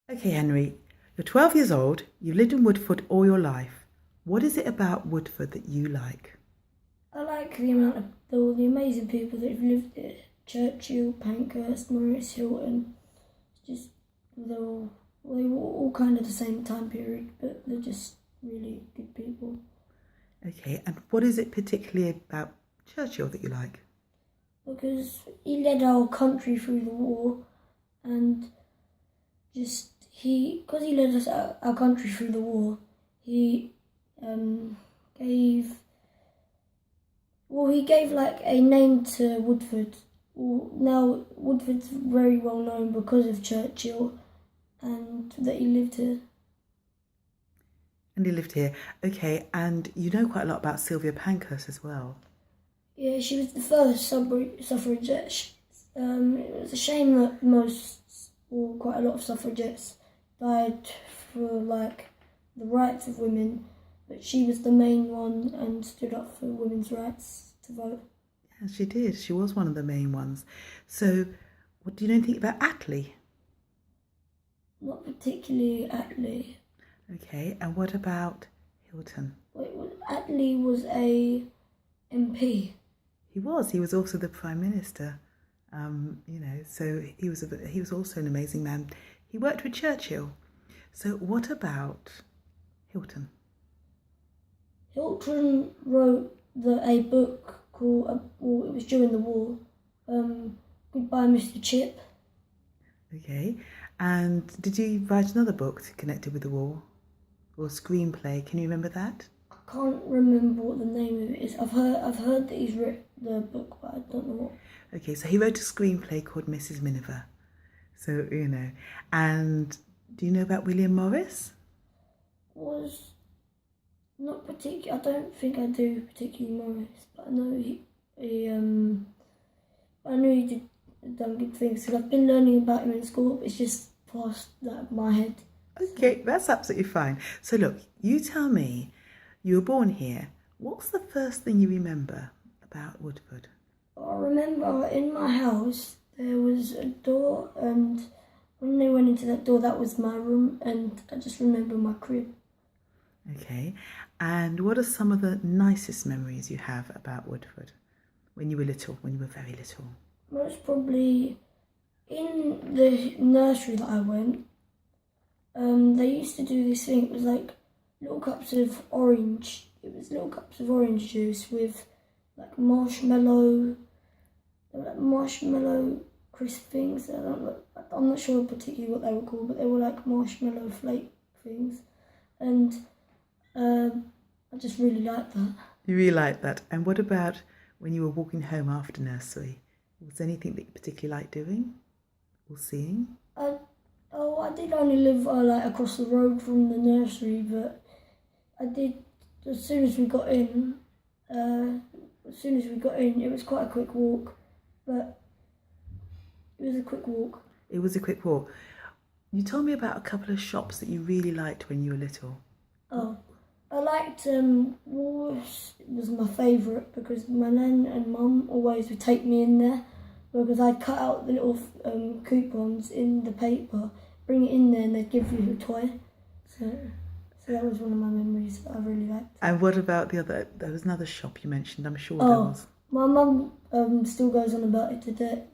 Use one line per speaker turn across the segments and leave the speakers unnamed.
Okay, Henry, you're 12 years old, you've lived in Woodford all your life. What is it about Woodford that you like?
I like the amount of all the amazing people that have lived there. Churchill, Pankhurst, Maurice Hilton. Just they were all kind of the same time period, but they're just really good people.
Okay, and what is it particularly about Churchill that you like?
Because he led our country through the war, and because he led our country through the war, he gave he gave like a name to Woodford. Well, now Woodford's very well known because of Churchill and that he lived here.
And he lived here. Okay, and you know quite a lot about Sylvia Pankhurst as well.
Yeah, she was the first suffragette. It was a shame that quite a lot of suffragettes died for like the rights of women, but she was the main one and stood up for women's rights to vote.
Yeah, she did. She was one of the main ones. So, what do you know anything about Attlee?
Not particularly Attlee.
Okay, and what about Hilton?
Attlee was a MP.
He was. He was also the Prime Minister. So he was also an amazing man. He worked with Churchill. So what about Hilton?
Hilton wrote a book called, it was during the war, Goodbye Mr. Chip.
Okay, and did you write another book connected with the war? Or screenplay, can you remember that?
I can't remember what the name of it is. I've heard that he's written the book, but I don't know what.
Okay, so he wrote a screenplay called Mrs. Miniver. So, and do you know about William Morris?
Was not particular. I don't think I do particularly Morris, but I know I knew he done good things because I've been learning about him in school. But it's just past that my head.
Okay, that's absolutely fine. So look, you tell me, you were born here. What's the first thing you remember about Woodford?
I remember in my house there was a door, and when they went into that door, that was my room, and I just remember my crib.
Okay, and what are some of the nicest memories you have about Woodford when you were little, when you were very little?
Most probably in the nursery that I went, they used to do this thing. It was like little cups of orange. It was little cups of orange juice with like marshmallow crisp things. I'm not sure particularly what they were called, but they were like marshmallow flake things, and I just really liked that.
You really liked that. And what about when you were walking home after nursery? Was there anything that you particularly liked doing or seeing?
I did only live like across the road from the nursery, but I did as soon as we got in. It was quite a quick walk, but it was a quick walk.
It was a quick walk. You told me about a couple of shops that you really liked when you were little.
Oh, I liked Woolworths. It was my favourite because my nan and mum always would take me in there because I'd cut out the little coupons in the paper, bring it in there, and they'd give you a toy. So that was one of my memories that I really liked.
And what about there was another shop you mentioned, I'm sure there was.
My mum still goes on about it today.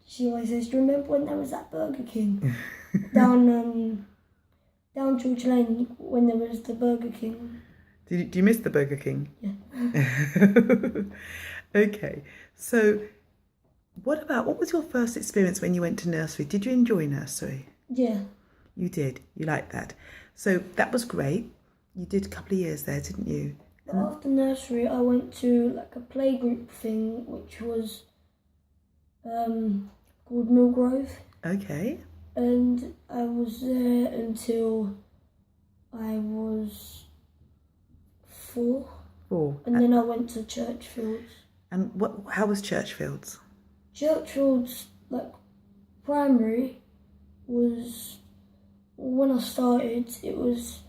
She always says, do you remember when there was that Burger King down George Lane when there was the Burger King?
Do you miss the Burger King?
Yeah.
Okay, so what was your first experience when you went to nursery? Did you enjoy nursery?
Yeah.
You did? You liked that? So that was great. You did a couple of years there, didn't you?
After nursery, I went to like a playgroup thing, which was called Millgrove.
Okay.
And I was there until I was 4.
4.
And then I went to Churchfields.
And how was Churchfields?
Churchfields, like primary, was when I started. It was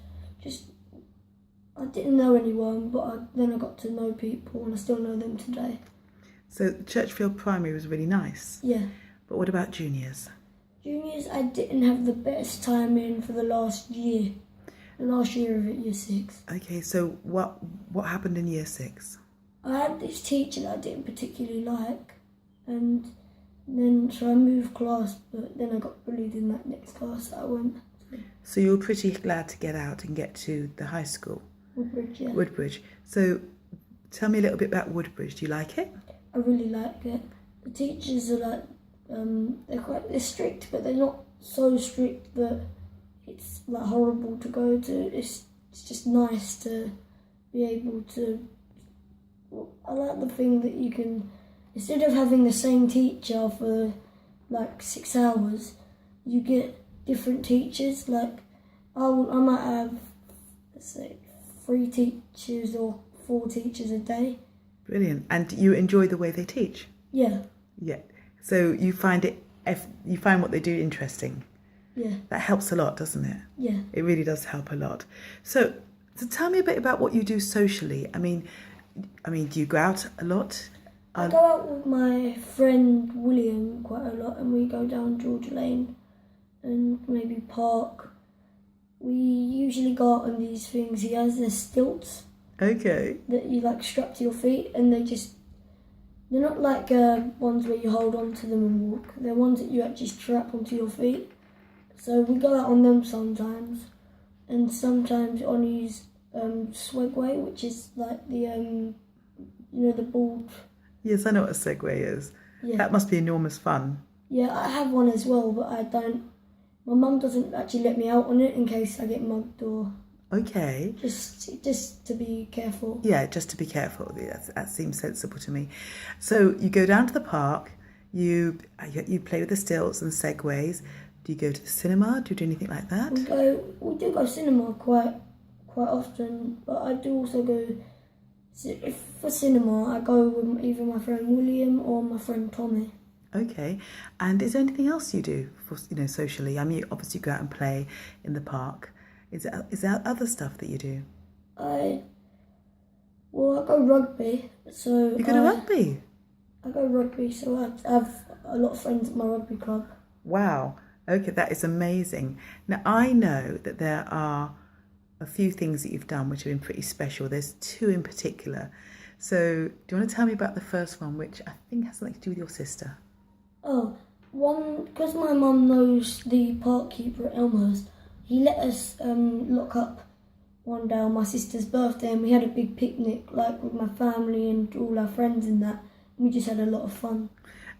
just I didn't know anyone, but then I got to know people, and I still know them today.
So Churchfield Primary was really nice.
Yeah.
But what about juniors?
Juniors, I didn't have the best time in for the last year. The last year of it, year 6.
Okay, so what happened in year 6?
I had this teacher that I didn't particularly like, and then so I moved class, but then I got bullied in that next class that I went to.
So you were pretty glad to get out and get to the high school?
Woodbridge, yeah.
Woodbridge. So tell me a little bit about Woodbridge. Do you like it?
I really like it. The teachers are like, they're strict, but they're not so strict that it's like horrible to go to. It's just nice to be able to. I like the thing that you can, instead of having the same teacher for like 6 hours, you get different teachers. Like I might have, let's say, 3 teachers or 4 teachers a day.
Brilliant. And you enjoy the way they teach?
Yeah.
Yeah. So you find what they do interesting?
Yeah.
That helps a lot, doesn't it?
Yeah.
It really does help a lot. So tell me a bit about what you do socially. I mean, do you go out a lot?
I go out with my friend William quite a lot, and we go down George Lane and maybe park. We usually go out on these things. He has the stilts.
Okay.
That you like strap to your feet, and they're not like ones where you hold on to them and walk. They're ones that you actually strap onto your feet. So we go out on them sometimes, and sometimes on his Swegway, which is like the the board.
Yes, I know what a Segway is.
Yeah.
That must be enormous fun.
Yeah, I have one as well, but I don't. My mum doesn't actually let me out on it in case I get mugged or.
Okay.
Just to be careful.
Yeah, just to be careful. That seems sensible to me. So you go down to the park. You play with the stilts and segways. Do you go to the cinema? Do you do anything like that?
We do go cinema quite often, but I do also go. If for cinema, I go with either my friend William or my friend Tommy.
Okay. And is there anything else you do for socially? I mean, you obviously go out and play in the park. Is there other stuff that you do?
I go rugby. So
you go to rugby?
I go rugby, so I have a lot of friends at my rugby club.
Wow. Okay, that is amazing. Now, I know that there are a few things that you've done which have been pretty special. There's 2 in particular. So do you want to tell me about the first one, which I think has something to do with your sister?
Oh, one, because my mum knows the park keeper at Elmhurst, he let us lock up one day on my sister's birthday, and we had a big picnic, like with my family and all our friends and that. And we just had a lot of fun.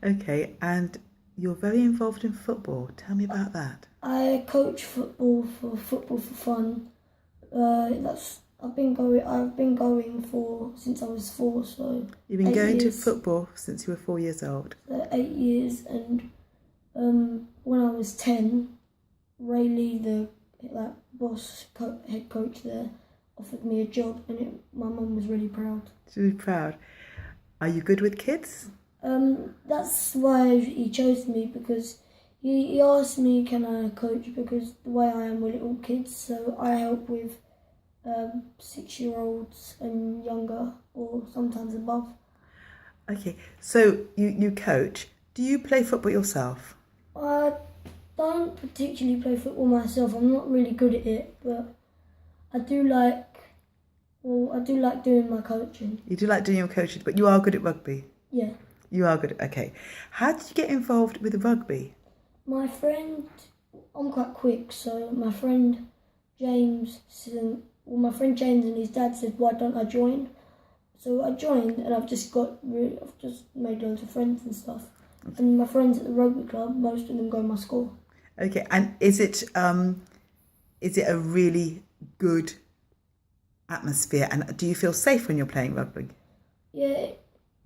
Okay, and you're very involved in football. Tell me about that.
I coach football for Fun. I've been going for since I was 4. So
you've been
8
going
years.
to football since you were 4 years old.
8 years, and when I was 10. Ray Lee, the head coach there, offered me a job, and my mum was really proud.
She's really proud. Are you good with kids?
That's why he chose me, because he asked me, can I coach, because the way I am with little kids, so I help with 6-year-olds and younger, or sometimes above.
Okay, so you coach. Do you play football yourself?
I don't particularly play football myself. I'm not really good at it, but I do like doing my coaching.
You do like doing your coaching, but you are good at rugby?
Yeah.
You are good. Okay. How did you get involved with rugby?
My friend, I'm quite quick, so my friend James and his dad said, why don't I join? So I joined, and I've just made loads of friends and stuff. Okay. And my friends at the rugby club, most of them go to my school.
Okay, and is it a really good atmosphere? And do you feel safe when you're playing rugby?
Yeah,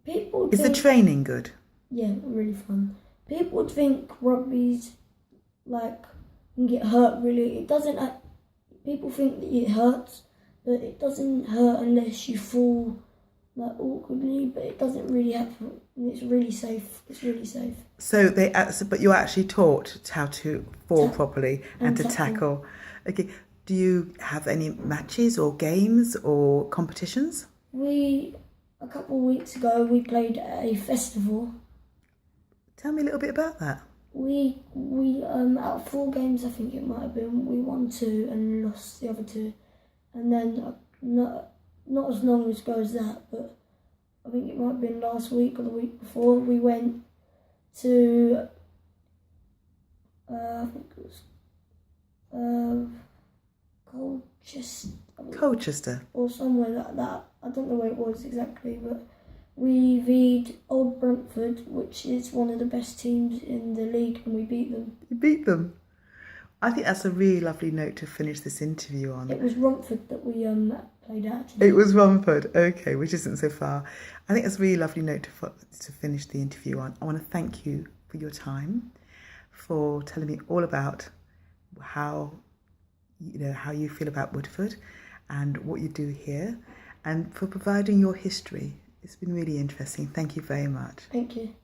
people.
Is the training good?
Yeah, really fun. People would think rugby's like can get hurt. Really, it doesn't. People think that it hurts, but it doesn't hurt unless you fall like awkwardly. But it doesn't really happen. It's really safe. It's really safe.
So but you're actually taught how to fall properly and to tackle. Okay. Do you have any matches or games or competitions?
A couple of weeks ago, we played at a festival.
Tell me a little bit about that.
We out of 4 games, I think it might have been, we won 2 and lost the other 2. And then not as long ago as that, but I think it might have been last week or the week before, we went to I think it was
Colchester.
Or somewhere like that. I don't know where it was exactly, but we beat Old Brentford, which is one of the best teams in the league, and we beat them.
You beat them. I think that's a really lovely note to finish this interview on.
It was Romford that we played at today.
It was Romford, okay, which isn't so far. I think it's a really lovely note to finish the interview on. I want to thank you for your time, for telling me all about how you feel about Woodford and what you do here, and for providing your history. It's been really interesting. Thank you very much.
Thank you.